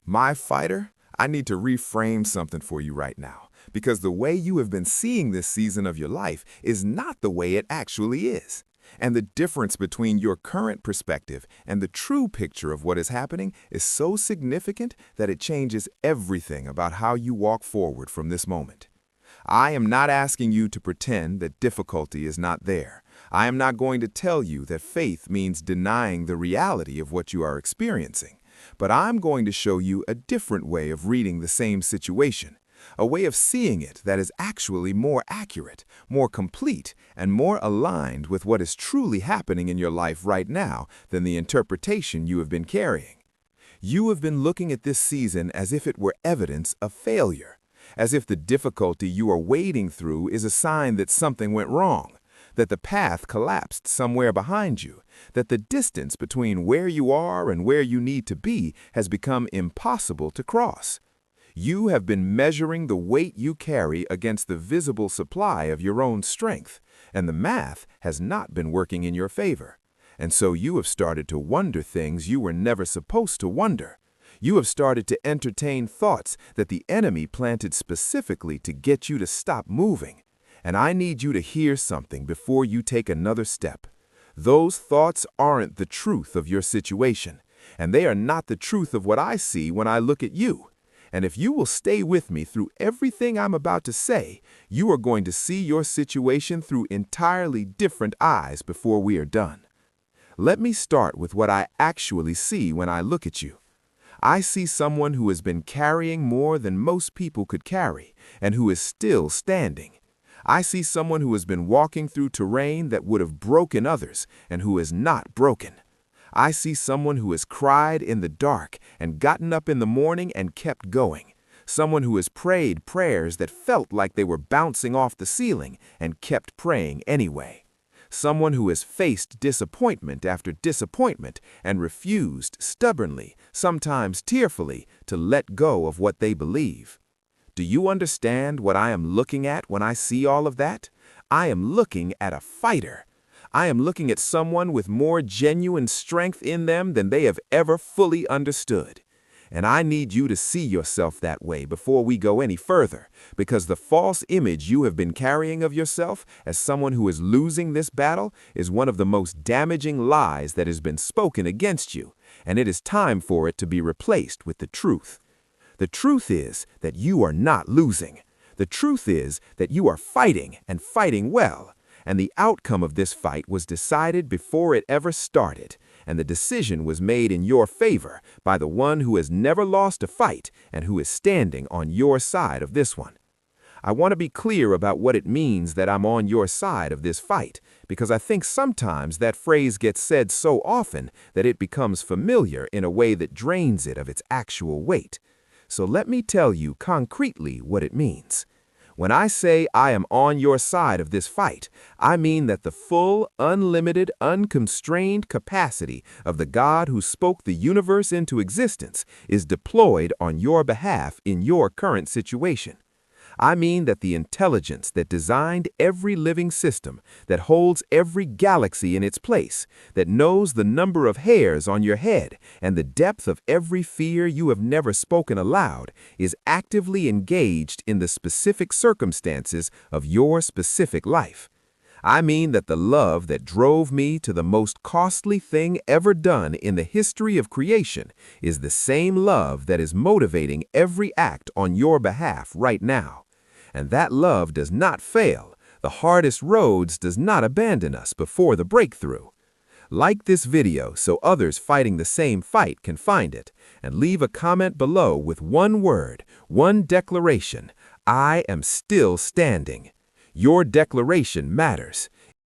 My fighter, I need to reframe something for you right now, because the way you have been seeing this season of your life is not the way it actually is. And the difference between your current perspective and the true picture of what is happening is so significant that it changes everything about how you walk forward from this moment. I am not asking you to pretend that difficulty is not there. I am not going to tell you that faith means denying the reality of what you are experiencing. But I'm going to show you a different way of reading the same situation, a way of seeing it that is actually more accurate, more complete, and more aligned with what is truly happening in your life right now than the interpretation you have been carrying. You have been looking at this season as if it were evidence of failure, as if the difficulty you are wading through is a sign that something went wrong, that the path collapsed somewhere behind you, that the distance between where you are and where you need to be has become impossible to cross. You have been measuring the weight you carry against the visible supply of your own strength, and the math has not been working in your favor. And so you have started to wonder things you were never supposed to wonder. You have started to entertain thoughts that the enemy planted specifically to get you to stop moving. And I need you to hear something before you take another step. Those thoughts aren't the truth of your situation, and they are not the truth of what I see when I look at you. And if you will stay with me through everything I'm about to say, you are going to see your situation through entirely different eyes before we are done. Let me start with what I actually see when I look at you. I see someone who has been carrying more than most people could carry, and who is still standing. I see someone who has been walking through terrain that would have broken others and who is not broken. I see someone who has cried in the dark and gotten up in the morning and kept going. Someone who has prayed prayers that felt like they were bouncing off the ceiling and kept praying anyway. Someone who has faced disappointment after disappointment and refused stubbornly, sometimes tearfully, to let go of what they believe. Do you understand what I am looking at when I see all of that? I am looking at a fighter. I am looking at someone with more genuine strength in them than they have ever fully understood. And I need you to see yourself that way before we go any further, because the false image you have been carrying of yourself as someone who is losing this battle is one of the most damaging lies that has been spoken against you, and it is time for it to be replaced with the truth. The truth is that you are not losing. The truth is that you are fighting and fighting well. And the outcome of this fight was decided before it ever started. And the decision was made in your favor by the one who has never lost a fight and who is standing on your side of this one. I want to be clear about what it means that I'm on your side of this fight, because I think sometimes that phrase gets said so often that it becomes familiar in a way that drains it of its actual weight. So let me tell you concretely what it means. When I say I am on your side of this fight, I mean that the full, unlimited, unconstrained capacity of the God who spoke the universe into existence is deployed on your behalf in your current situation. I mean that the intelligence that designed every living system, that holds every galaxy in its place, that knows the number of hairs on your head and the depth of every fear you have never spoken aloud, is actively engaged in the specific circumstances of your specific life. I mean that the love that drove me to the most costly thing ever done in the history of creation is the same love that is motivating every act on your behalf right now. And that love does not fail. The hardest roads does not abandon us before the breakthrough. Like this video so others fighting the same fight can find it, and leave a comment below with one word, one declaration: I am still standing. Your declaration matters.